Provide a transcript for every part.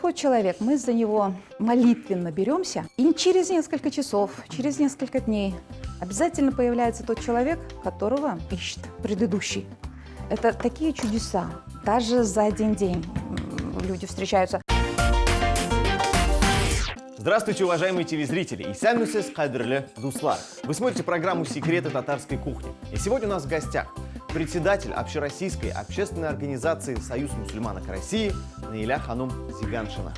приходит человек, мы за него молитвенно беремся, и через несколько часов, через несколько дней обязательно появляется тот человек, которого ищет предыдущий. Это такие чудеса. Даже за один день люди встречаются. Здравствуйте, уважаемые телезрители! Исәнмесез, кадрлі дуслар. Вы смотрите программу «Секреты татарской кухни». И сегодня у нас в гостях председатель общероссийской общественной организации «Союз мусульманок России» Наиля Ханум Зиганшина.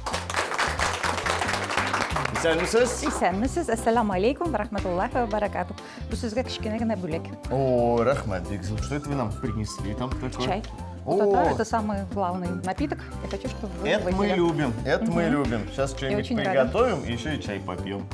Исәнмесез. Исәнмесез, ассаламу алейкум, рахматуллахи ва баракату. Bu sizga kichkina gina bo'lak. О, рахмат, Бекзил, что это вы нам принесли там такое? Чай. О, Татар — это самый главный напиток. Я хочу, чтобы вы это мы выпили. любим, это мы любим. Сейчас что-нибудь очень приготовим и еще и чай попьем.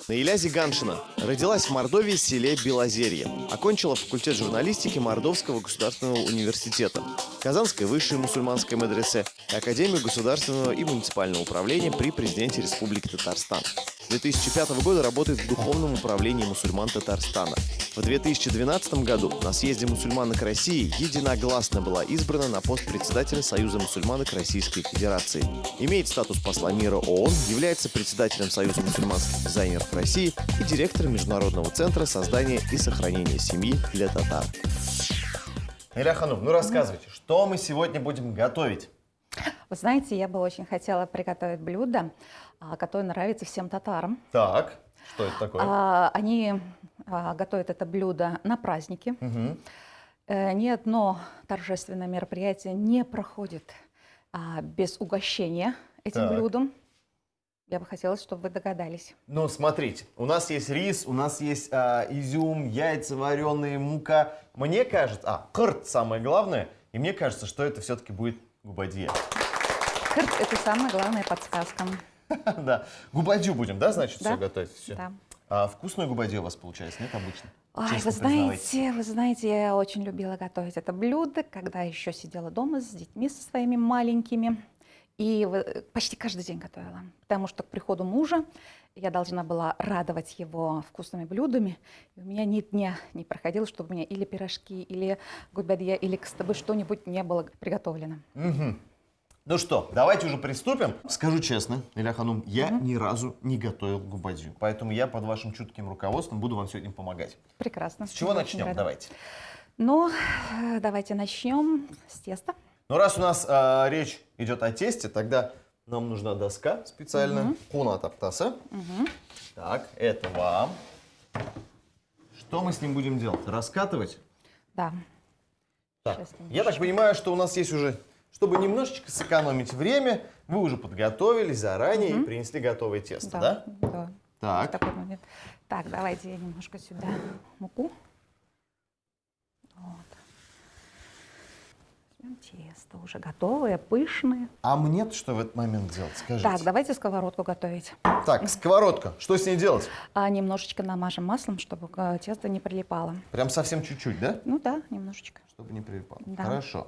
Наиля Зиганшина родилась в Мордовии в селе Белозерье. Окончила факультет журналистики Мордовского государственного университета, Казанской высшей мусульманской медресе и Академию государственного и муниципального управления при президенте Республики Татарстан. С 2005 года работает в Духовном управлении мусульман Татарстана. В 2012 году на съезде мусульманок России единогласно была избрана на пост председателя Союза мусульманок Российской Федерации. Имеет статус посла мира ООН, является председателем Союза мусульманских дизайнеров России и директором Международного центра создания и сохранения семьи для татар. Наиля Ханум, ну рассказывайте, что мы сегодня будем готовить? Вы знаете, я бы очень хотела приготовить блюдо, которое нравится всем татарам. Так, что это такое? Они готовят это блюдо на праздники. Ни одно торжественное мероприятие не проходит без угощения этим блюдом. Я бы хотела, чтобы вы догадались. Ну, смотрите, у нас есть рис, у нас есть изюм, яйца вареные, мука. Мне кажется, кырт самое главное, и мне кажется, что это все-таки будет губадье. Кырт — это самая главная подсказка. Да, губадью будем, да, значит, Да. все готовить? Все. Да. А вкусную губадью у вас получается, нет, обычно? Ой, Честно вы знаете, я очень любила готовить это блюдо, когда еще сидела дома с детьми со своими маленькими. И почти каждый день готовила, потому что к приходу мужа я должна была радовать его вкусными блюдами. И у меня ни дня не проходило, чтобы у меня или пирожки, или губадья, или кыстыбы, что-нибудь не было приготовлено. Ну что, давайте уже приступим. Скажу честно, Наиля Ханум, я ни разу не готовил губадью, поэтому я под вашим чутким руководством буду вам сегодня помогать. Прекрасно. С чего Очень начнем? рада. Давайте. Ну, давайте начнем с теста. Ну, раз у нас речь идет о тесте, тогда нам нужна доска специальная. Куна таптаса. Так, это вам. Что мы с ним будем делать? Раскатывать? Да. Так, Сейчас я так понимаю, что у нас есть уже, чтобы немножечко сэкономить время, вы уже подготовились заранее и принесли готовое тесто, да? Да. Так. Такой момент. Так, давайте я немножко сюда муку. Вот. Возьмем тесто уже готовое, пышное. А мне что в этот момент делать, скажите? Так, давайте сковородку готовить. Так, сковородка. Что с ней делать? Немножечко намажем маслом, чтобы тесто не прилипало. Прям совсем чуть-чуть, да? Ну да, немножечко. Чтобы не прилипало. Да. Хорошо.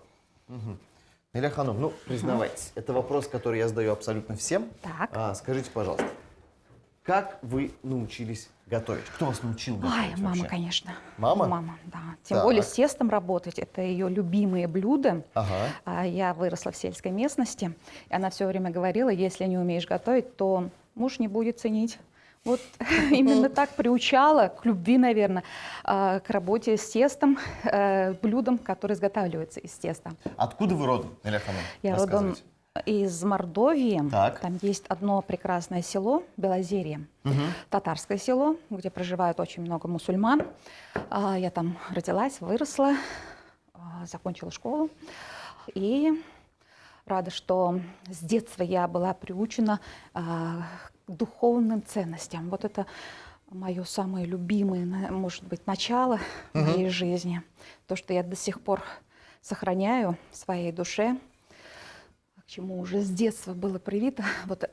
Наиля Ханум, ну, признавайтесь, это вопрос, который я задаю абсолютно всем. Так. Скажите, пожалуйста, как вы научились готовить? Кто вас научил готовить Ой, мама, вообще? конечно. Мама? Мама, да. Тем Так. более с тестом работать, это ее любимые блюда. Ага. Я выросла в сельской местности, и она все время говорила, если не умеешь готовить, то муж не будет ценить. Вот именно так приучала к любви, наверное, к работе с тестом, блюдом, которое изготавливается из теста. Откуда вы родом, Наиля Ханум? Я родом Рассказывайте. из Мордовии. Так. Там есть одно прекрасное село, Белозерье, татарское село, где проживает очень много мусульман. Я там родилась, выросла, закончила школу. И рада, что с детства я была приучена к духовным ценностям. Вот это мое самое любимое, может быть, начало моей жизни. То, что я до сих пор сохраняю в своей душе, к чему уже с детства было привито. Вот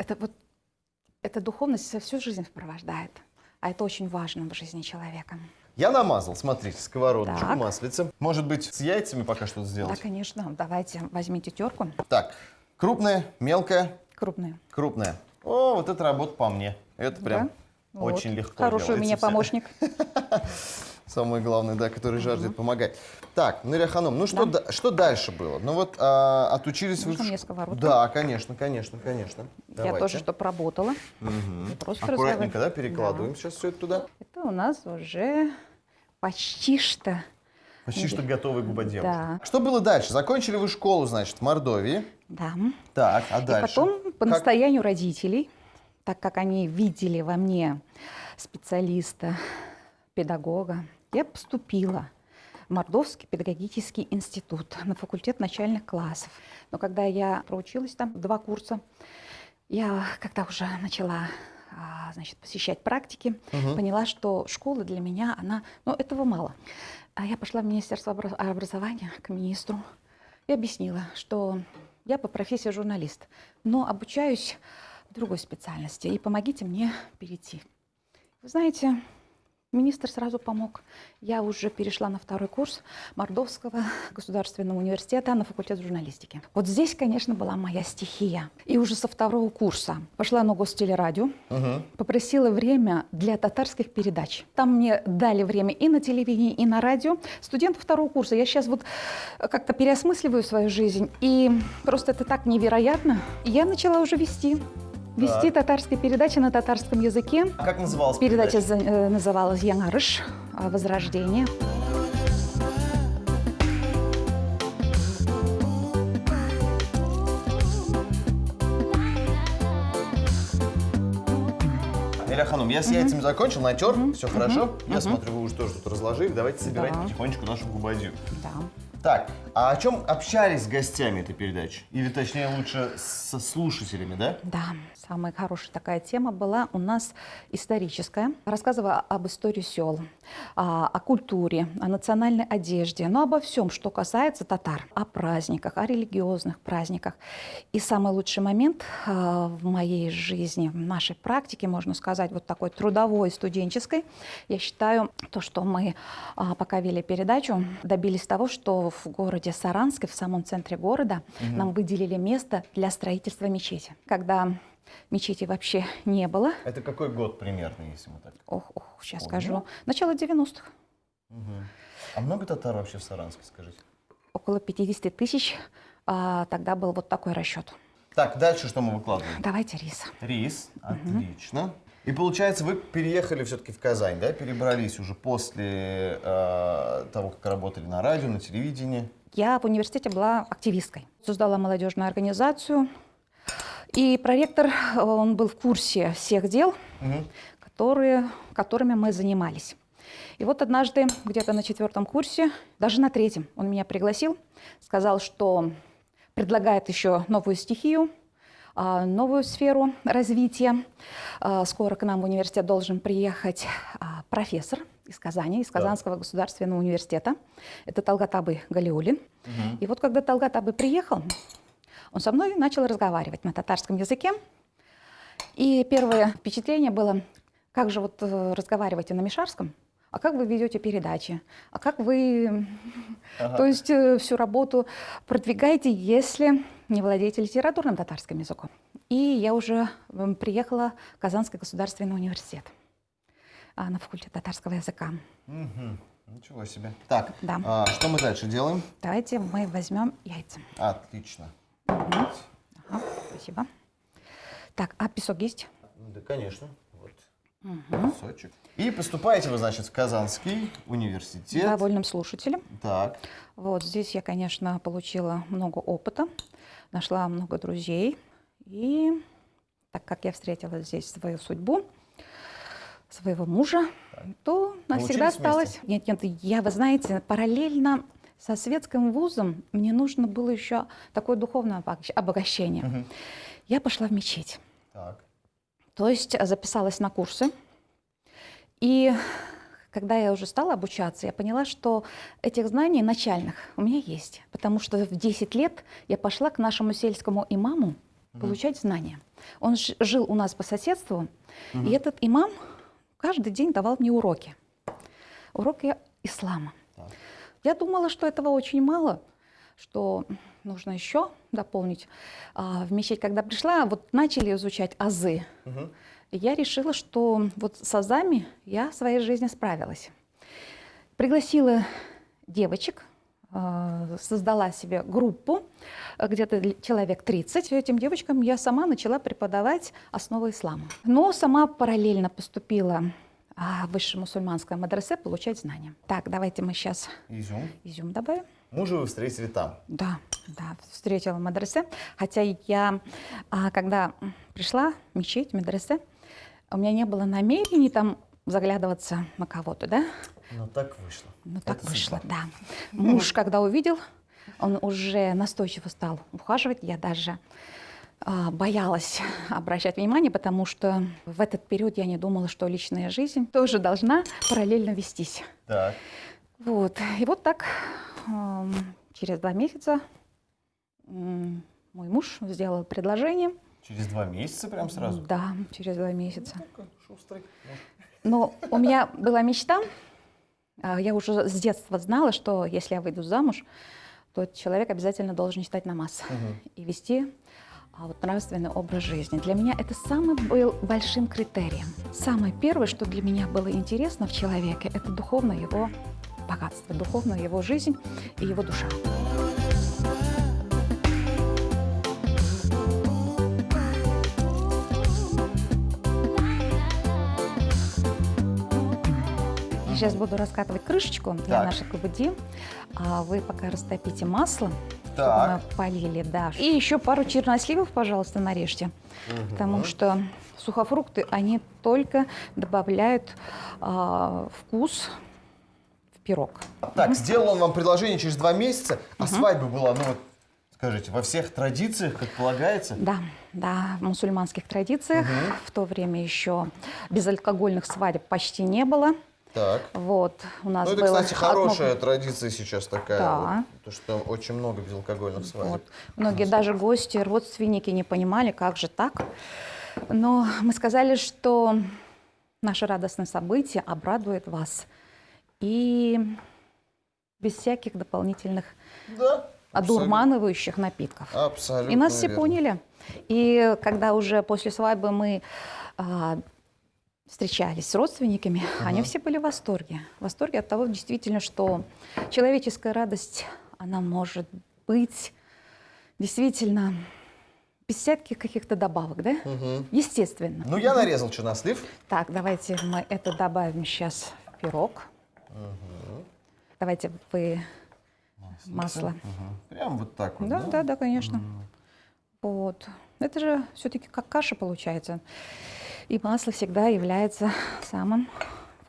эта духовность всю жизнь сопровождает. А это очень важно в жизни человека. Я намазал, смотрите, сковородочку, Так. маслице. Может быть, с яйцами пока что-то Да, сделать? конечно. Давайте возьмите терку. Так, крупная, мелкая, Крупную. крупная. О, вот это работа по мне. Это прям Да? Вот. очень легко Хороший у делается меня всё. помощник. самое главное, да, который жаждет помогать. Так, Нурия Ханум, ну что, Да. что дальше было? Ну вот отучились Можно вы... мне сковородку? Да, конечно, конечно, конечно. Я Давайте. тоже что поработала. Мгм. Не просто Аккуратненько, да, разговариваю. перекладываем сейчас все это туда. Это у нас уже почти что. Почти что готовый губодел. Да. Что было дальше? Закончили вы школу, значит, в Мордовии. Да. Так, а И дальше? потом, по Как- настоянию родителей, так как они видели во мне специалиста, педагога, я поступила в Мордовский педагогический институт на факультет начальных классов. Но когда я проучилась там 2 курса, я когда уже начала значит, посещать практики, поняла, что школа для меня, ну, этого мало. А я пошла в Министерство образования к министру и объяснила, что я по профессии журналист, но обучаюсь в другой специальности, и помогите мне перейти. Вы знаете, министр сразу помог. Я уже перешла на 2-й курс Мордовского государственного университета на факультет журналистики. Вот здесь, конечно, была моя стихия. И уже со 2-го курса пошла на гостелерадио, попросила время для татарских передач. Там мне дали время и на телевидении, и на радио. Студент 2-го курса. Я сейчас вот как-то переосмысливаю свою жизнь. И просто это так невероятно. И я начала уже вести татарские передачи на татарском языке. А как называлась Передача передача? называлась «Яңарыш. Возрождение». Нурия Ханум, я с яйцами закончил, натер, все хорошо. Я смотрю, вы уже тоже тут разложили. Давайте собирать Да. потихонечку нашу губадью. Да. Так, а о чем общались с гостями этой передачи? Или, точнее, лучше со слушателями, да? Да, самая хорошая такая тема была у нас историческая. Рассказывала об истории сел, о культуре, о национальной одежде, но обо всем, что касается татар, о праздниках, о религиозных праздниках. И самый лучший момент в моей жизни, в нашей практике, можно сказать, вот такой трудовой, студенческой, я считаю, то, что мы, пока вели передачу, добились того, что в городе Саранске, в самом центре города, нам выделили место для строительства мечети. Когда мечети вообще не было. Это какой год примерно, если мы так? Сейчас Помню. скажу. Начало 90-х. А много татар вообще в Саранске, скажите? Около 50 тысяч. Тогда был вот такой расчет. Так, дальше что мы выкладываем? Давайте рис. Рис, отлично. И получается, вы переехали все-таки в Казань, да? Перебрались уже после того, как работали на радио, на телевидении. Я в университете была активисткой. Создала молодежную организацию. И проректор, он был в курсе всех дел, которыми мы занимались. И вот однажды, где-то на 4-м курсе, даже на 3-м, он меня пригласил, сказал, что предлагает еще новую стихию, новую сферу развития. Скоро к нам в университет должен приехать профессор из Казани, из Казанского государственного университета. Это Талгат Абый Галиуллин. И вот когда Талгат Абый приехал, он со мной начал разговаривать на татарском языке. И первое впечатление было, как же вот разговариваете на мишарском, а как вы ведете передачи, а как вы, то есть всю работу продвигаете, если не владеете литературным татарским языком. И я уже приехала в Казанский государственный университет на факультет татарского языка. Ничего себе. Так, Да. Что мы дальше делаем? Давайте мы возьмем яйца. Отлично. Ага, спасибо. Так, а песок есть? Да, конечно. Вот. Песочек. И поступаете вы, значит, в Казанский университет. Довольным слушателем. Так. Вот здесь я, конечно, получила много опыта, нашла много друзей. И так как я встретила здесь свою судьбу, своего мужа, то навсегда учились осталась. Нет, я, вы знаете, параллельно со светским вузом мне нужно было еще такое духовное обогащение. Я пошла в мечеть. Так. То есть записалась на курсы. И когда я уже стала обучаться, я поняла, что этих знаний начальных у меня есть. Потому что в 10 лет я пошла к нашему сельскому имаму получать знания. Он жил у нас по соседству, и этот имам каждый день давал мне уроки. Уроки ислама. Так. Я думала, что этого очень мало, что нужно еще дополнить. В мечеть, когда пришла, вот начали изучать азы. И я решила, что вот с азами я в своей жизни справилась. Пригласила девочек, создала себе группу, где-то человек 30. Этим девочкам я сама начала преподавать основы ислама. Но сама параллельно поступила в высшее мусульманское мадресе получать знания. Так, давайте мы сейчас изюм добавим. Мужа вы встретили там? Да, встретила в мадресе. Хотя я, когда пришла в мечеть, в мадресе, у меня не было намерений там заглядываться на кого-то, да? Ну, так вышло. Ну, так вышло, да. Муж, когда увидел, он уже настойчиво стал ухаживать. Я даже боялась обращать внимание, потому что в этот период я не думала, что личная жизнь тоже должна параллельно вестись. Так. Вот. И вот так через 2 месяца мой муж сделал предложение. Через 2 месяца прям сразу? Да, через 2 месяца. Ну, шустрый. Но у меня была мечта. Я уже с детства знала, что если я выйду замуж, то человек обязательно должен читать намаз и вести нравственный образ жизни. Для меня это самым был большим критерием. Самое первое, что для меня было интересно в человеке, это духовное его богатство, духовная его жизнь и его душа. Сейчас буду раскатывать крышечку для нашей кубади. А вы пока растопите масло, чтобы мы полили. Да. И еще пару черносливов, пожалуйста, нарежьте. Потому что сухофрукты, они только добавляют вкус в пирог. Так, сделал он вам предложение через 2 месяца, а свадьба была, ну вот, скажите, во всех традициях, как полагается? Да, в мусульманских традициях. В то время еще безалкогольных свадеб почти не было. Так. Вот, у нас это, было кстати, хорошая традиция сейчас такая. Да. Вот, то, что очень много безалкогольных свадеб. Вот. Многие даже гости, родственники не понимали, как же так. Но мы сказали, что наше радостное событие обрадует вас. И без всяких дополнительных одурманивающих напитков. Абсолютно. И нас все поняли. И когда уже после свадьбы мы встречались с родственниками, они все были в восторге. В восторге от того, действительно, что человеческая радость, она может быть действительно без всяких каких-то добавок, да? Естественно. Ну, я нарезал чернослив. Так, давайте мы это добавим сейчас в пирог. Давайте вы масло. Прям вот так вот, Да, конечно. Вот. Это же все-таки как каша получается. И масло всегда является самым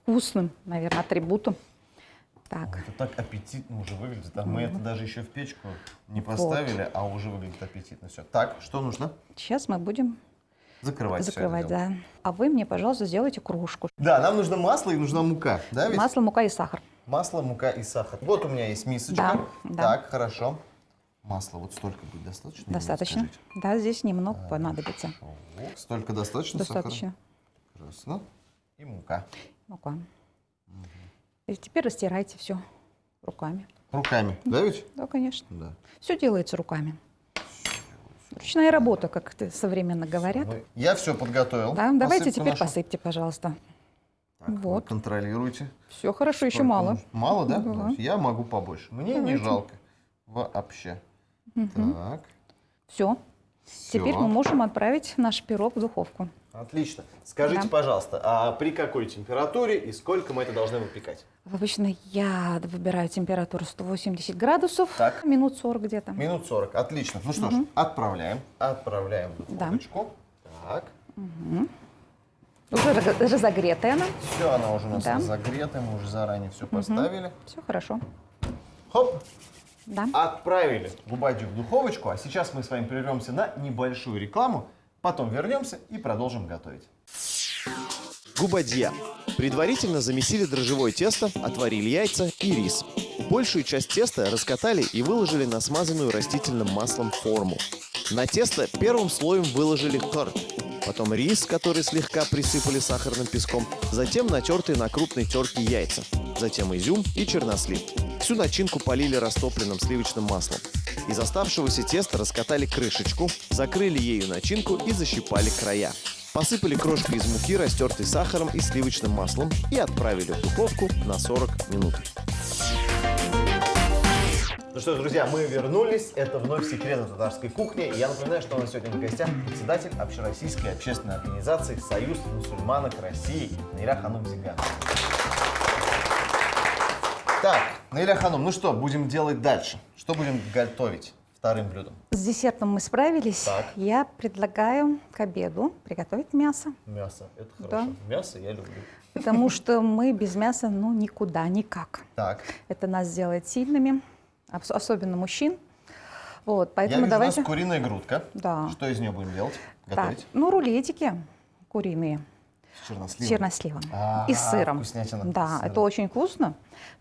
вкусным, наверное, атрибутом. Так. Это так аппетитно уже выглядит. Да? Мы это даже еще в печку не поставили, а уже выглядит аппетитно все. Так, что нужно? Сейчас мы будем закрывать, да. А вы мне, пожалуйста, сделайте кружку. Да, нам нужно масло и нужна мука. Да, ведь? Масло, мука и сахар. Масло, мука и сахар. Вот у меня есть мисочка. Да. Так, хорошо. Масла вот столько будет достаточно? Достаточно. Да, здесь немного понадобится. Столько достаточно? Достаточно. Сахара? Прекрасно. И мука. Мука. И теперь растирайте все руками. Руками, да ведь? Да, конечно. Да. Все делается руками. Ручная работа, как это современно говорят. Я все подготовил. Да, давайте теперь посыпьте, пожалуйста. Так, вот. Контролируйте. Все хорошо, еще мало. Мало, да? Да. Я могу побольше. Мне не жалко. Вообще. Так. Все. Теперь мы можем отправить наш пирог в духовку. Отлично. Скажите, пожалуйста, а при какой температуре и сколько мы это должны выпекать? Обычно я выбираю температуру 180 градусов, минут 40 где-то. Минут 40, отлично. Ну что ж, отправляем. Отправляем в духовочку. Так. Уже разогретая она. Все, она уже у нас разогрета, мы уже заранее все поставили. Все хорошо. Хоп. Да. Отправили губадью в духовочку, а сейчас мы с вами прервемся на небольшую рекламу, потом вернемся и продолжим готовить. Губадья. Предварительно замесили дрожжевое тесто, отварили яйца и рис. Большую часть теста раскатали и выложили на смазанную растительным маслом форму. На тесто первым слоем выложили торт, потом рис, который слегка присыпали сахарным песком, затем натертые на крупной терке яйца, затем изюм и чернослив. Всю начинку полили растопленным сливочным маслом. Из оставшегося теста раскатали крышечку, закрыли ею начинку и защипали края. Посыпали крошкой из муки, растертой сахаром и сливочным маслом и отправили в духовку на 40 минут. Ну что ж, друзья, мы вернулись. Это вновь секреты татарской кухни. И я напоминаю, что у нас сегодня в гостях председатель общероссийской общественной организации «Союз мусульманок России» Наиля Ханум Зиган. Так, Наиля Ханум, ну что, будем делать дальше? Что будем готовить вторым блюдом? С десертом мы справились. Так. Я предлагаю к обеду приготовить мясо. Мясо, это Да. хорошо. Мясо я люблю. Потому что мы без мяса, ну, никуда, никак. Так, Это нас сделает сильными, особенно мужчин. Вот, я поэтому вижу, давайте... у нас куриная грудка. Да. Что из нее будем делать? Так, Готовить? ну, рулетики куриные С с черносливом. черносливом А, и с сыром. вкуснятина. Да, С сыром. это очень вкусно.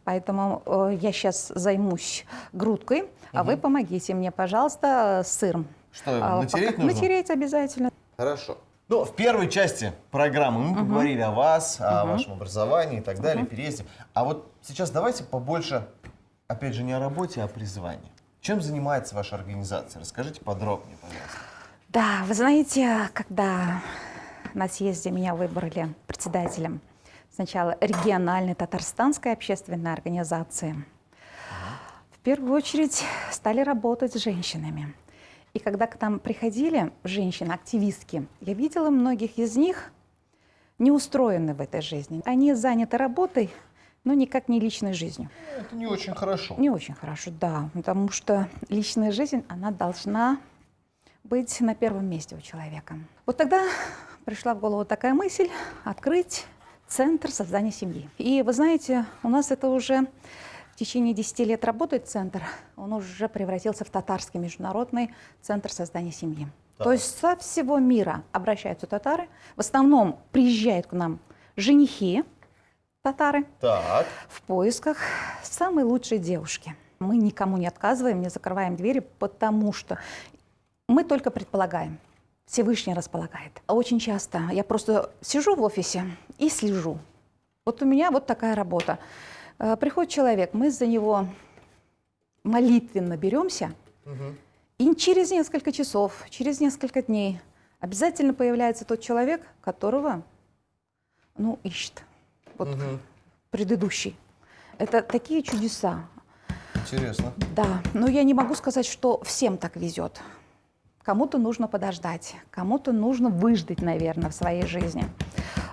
Поэтому я сейчас займусь грудкой, а вы помогите мне, пожалуйста, с сыром. Что, натереть нужно? Натереть обязательно. Хорошо. Ну, в первой части программы мы поговорили о вас, о вашем образовании и так далее, переезде. А вот сейчас давайте побольше, опять же, не о работе, а о призвании. Чем занимается ваша организация? Расскажите подробнее, пожалуйста. Да, вы знаете, когда на съезде меня выбрали председателем сначала региональной татарстанской общественной организации, в первую очередь стали работать с женщинами. И когда к нам приходили женщины-активистки, я видела многих из них не устроены в этой жизни. Они заняты работой, но никак не личной жизнью. Это не очень хорошо. Не очень хорошо, да, потому что личная жизнь, она должна быть на первом месте у человека. Вот тогда пришла в голову такая мысль открыть центр создания семьи. И вы знаете, у нас это уже в течение 10 лет работает центр, он уже превратился в татарский международный центр создания семьи. Так. То есть со всего мира обращаются татары, в основном приезжают к нам женихи татары, Так, в поисках самой лучшей девушки. Мы никому не отказываем, не закрываем двери, потому что мы только предполагаем. Всевышний располагает. А очень часто я просто сижу в офисе и слежу. Вот у меня вот такая работа. Приходит человек, мы за него молитвенно беремся, и через несколько часов, через несколько дней обязательно появляется тот человек, которого, ну, ищет. Вот предыдущий. Это такие чудеса. интересно. Да, но я не могу сказать, что всем так везет. Кому-то нужно подождать, кому-то нужно выждать, наверное, в своей жизни.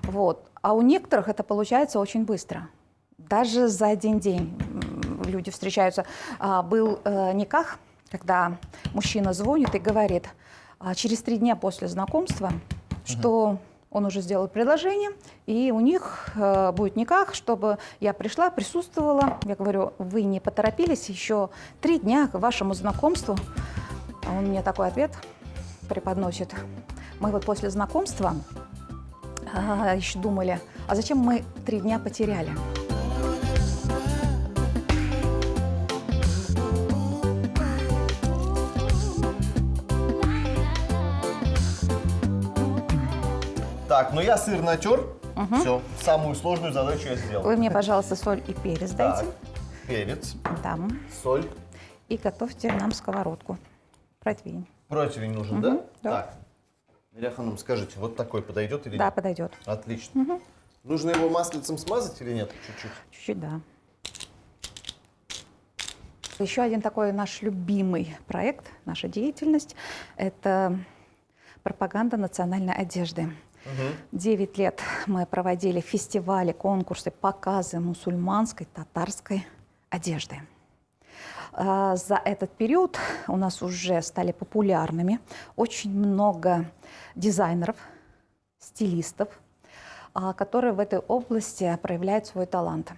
Вот. А у некоторых это получается очень быстро. Даже за один день люди встречаются. Был никах, когда мужчина звонит и говорит через 3 дня после знакомства, что он уже сделал предложение, и у них будет никах, чтобы я пришла, присутствовала. Я говорю, вы не поторопились, еще 3 дня к вашему знакомству. А он мне такой ответ преподносит. Мы вот после знакомства еще думали, а зачем мы 3 дня потеряли? Так, ну я сыр натер. Все, самую сложную задачу я сделал. Вы мне, пожалуйста, соль и перец Так, дайте. перец, Там. соль. И готовьте нам сковородку. Противень. Противень нужен, да? да. Так. Наиля Ханум, скажите, вот такой подойдет или Да, нет? подойдет. Отлично. Нужно его маслицем смазать или нет? Чуть-чуть. Чуть-чуть, да. Еще один такой наш любимый проект, наша деятельность – это пропаганда национальной одежды. 9 лет мы проводили фестивали, конкурсы, показы мусульманской, татарской одежды. За этот период у нас уже стали популярными очень много дизайнеров, стилистов, которые в этой области проявляют свой талант.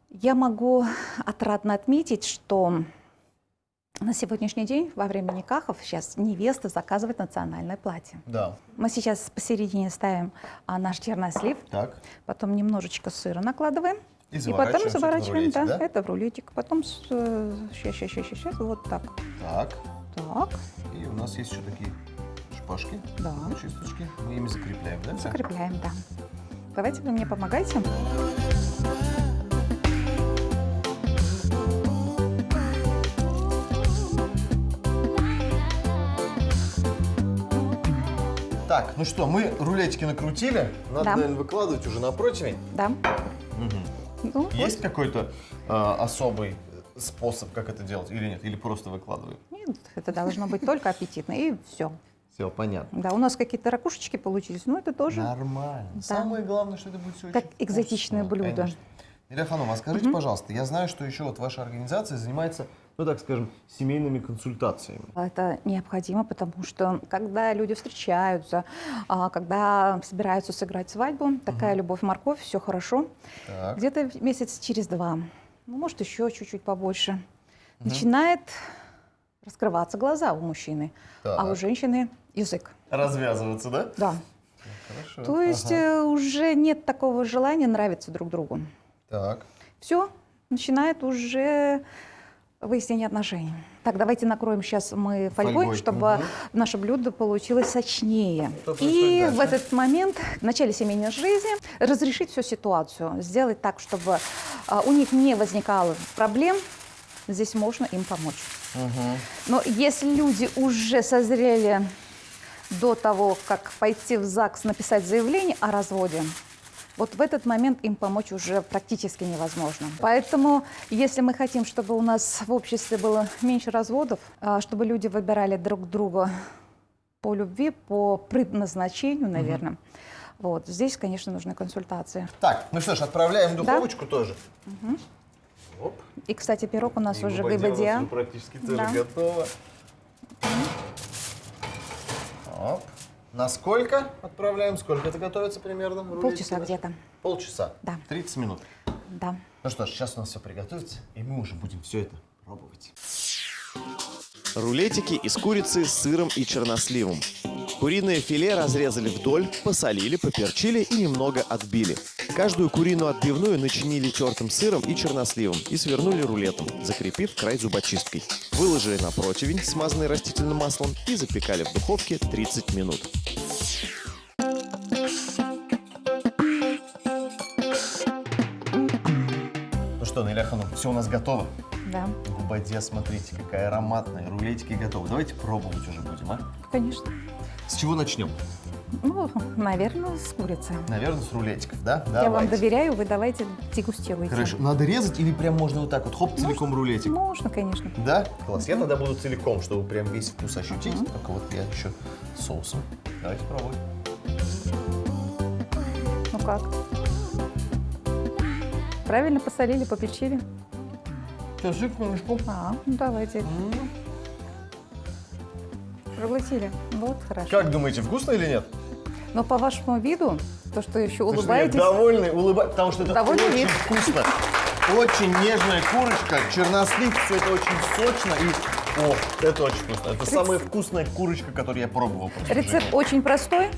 Я могу отрадно отметить, что на сегодняшний день во время никахов сейчас невеста заказывает национальное платье. Да. Мы сейчас посередине ставим наш чернослив, Так. потом немножечко сыра накладываем. И потом заворачиваем заворачиваем, всё это в рулетик, да? это в рулетик. Потом сейчас, вот так. Так. Так, И у нас есть еще такие шпажки, да. чисточки. Мы ими закрепляем, да? всё? Закрепляем, да. Давайте вы мне помогайте. Так, ну что, мы рулетики накрутили. Надо, Да. наверное, выкладывать уже на противень. Да. Ну, Есть какой-то особый способ, как это делать, или нет? Или просто выкладываем? нет, это должно быть только аппетитно, и все. Все, понятно. Да, у нас какие-то ракушечки получились, но это тоже Нормально. Да. Самое главное, что это будет все как очень экзотичное вкусно, блюдо. конечно. Илья Ханум, а скажите, пожалуйста, я знаю, что еще вот ваша организация занимается, ну так скажем, семейными консультациями. Это необходимо, потому что когда люди встречаются, когда собираются сыграть свадьбу, такая любовь-морковь, все хорошо. Так. Где-то месяц через 2, ну, может, еще чуть-чуть побольше, начинает раскрываться глаза у мужчины, а у Так. женщины язык. Развязываться, да? Да. Хорошо. То есть Ага. уже нет такого желания нравиться друг другу. Так. Все, начинает уже выяснение отношений. Так, давайте накроем сейчас мы фольгой, Фольгой, чтобы мгм. наше блюдо получилось сочнее. Что происходит И дальше? в этот момент, в начале семейной жизни, разрешить всю ситуацию, сделать так, чтобы у них не возникало проблем. Здесь можно им помочь. Но если люди уже созрели до того, как пойти в ЗАГС, написать заявление о разводе, вот в этот момент им помочь уже практически невозможно. Поэтому, если мы хотим, чтобы у нас в обществе было меньше разводов, чтобы люди выбирали друг друга по любви, по предназначению, наверное, вот, здесь, конечно, нужны консультации. Так, ну что ж, отправляем в духовочку тоже. Оп. И, кстати, пирог у нас И уже губадья у нас гыбадья. уже практически тоже Да. готово. Оп. На сколько отправляем? Сколько это готовится примерно? Полчаса Рулетики наши? где-то. Полчаса? Да. 30 минут. Да. Ну что ж, сейчас у нас все приготовится, и мы уже будем все это пробовать. Рулетики из курицы с сыром и черносливом. Куриное филе разрезали вдоль, посолили, поперчили и немного отбили. Каждую куриную отбивную начинили тертым сыром и черносливом и свернули рулетом, закрепив край зубочисткой. Выложили на противень, смазанный растительным маслом, и запекали в духовке 30 минут. Ну что, Наиля Ханум, все у нас готово. Да, Губадья, смотрите, какая ароматная. Рулетики готовы. Давайте пробовать уже будем, а? конечно. С чего начнем? Ну, наверное, с курицей. Наверное, с рулетиков, да? Я вам Давайте. доверяю, вы давайте дегустируйте. Хорошо. Надо резать или прям можно вот так вот, хоп, целиком рулетик? Можно, конечно. Да? Класс. Я тогда буду целиком, чтобы прям весь вкус ощутить. Только вот я еще соусом. Давайте пробуем. Ну как? Правильно посолили, попечили? Сейчас, секундочку. Ну давайте. Проглотили. Вот, хорошо. Как думаете, вкусно или нет? Но по вашему виду, то, что еще Слушайте, улыбаетесь, я довольный, потому что это Довольный очень вид. вкусно. Очень нежная курочка, чернослив, все это очень сочно и... О, это очень вкусно. Это самая вкусная курочка, которую я пробовал. просто в рецепт жизни. очень простой.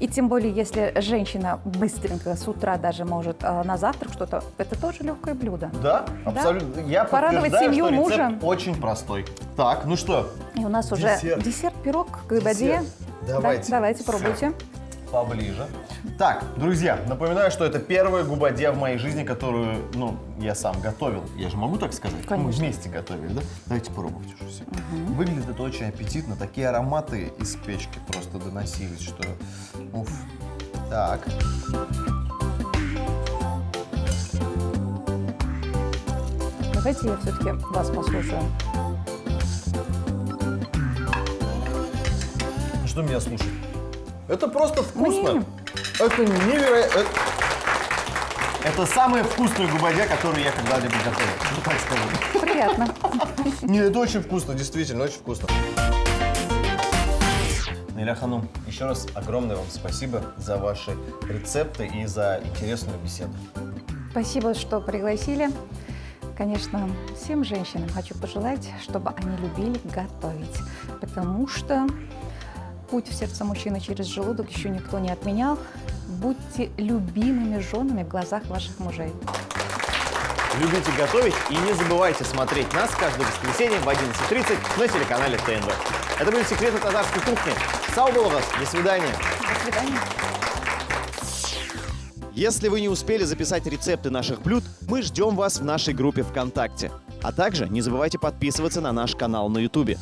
И тем более, если женщина быстренько с утра даже может на завтрак что-то, это тоже легкое блюдо. Да, абсолютно. Я Порадовать подтверждаю, семью, что рецепт мужа. очень простой. Так, ну что, И у нас уже Десерт. десерт, пирог, гыбадье. Десерт. Давайте. Да, давайте, пробуйте. поближе. Так, друзья, напоминаю, что это первая губадья в моей жизни, которую, ну, я сам готовил. Я же могу так сказать? Мы Конечно. вместе готовили, да? Давайте пробовать уже все. Выглядит это очень аппетитно. Такие ароматы из печки просто доносились, что... Уф. Так. Давайте я все-таки вас послушаю. Что меня слушать? Это просто вкусно. Мне. Это невероятно. Это самая вкусная губадья, которую я когда-либо готовил. Ну, так скажу. Приятно. Нет, это очень вкусно, действительно, очень вкусно. Наиля Ханум, еще раз огромное вам спасибо за ваши рецепты и за интересную беседу. Спасибо, что пригласили. Конечно, всем женщинам хочу пожелать, чтобы они любили готовить, потому что путь в сердце мужчины через желудок еще никто не отменял. Будьте любимыми женами в глазах ваших мужей. Любите готовить и не забывайте смотреть нас каждое воскресенье в 11:30 на телеканале ТНВ. Это были секреты татарской кухни. Сау было вас. До свидания. До свидания. Если вы не успели записать рецепты наших блюд, мы ждем вас в нашей группе ВКонтакте. А также не забывайте подписываться на наш канал на Ютубе.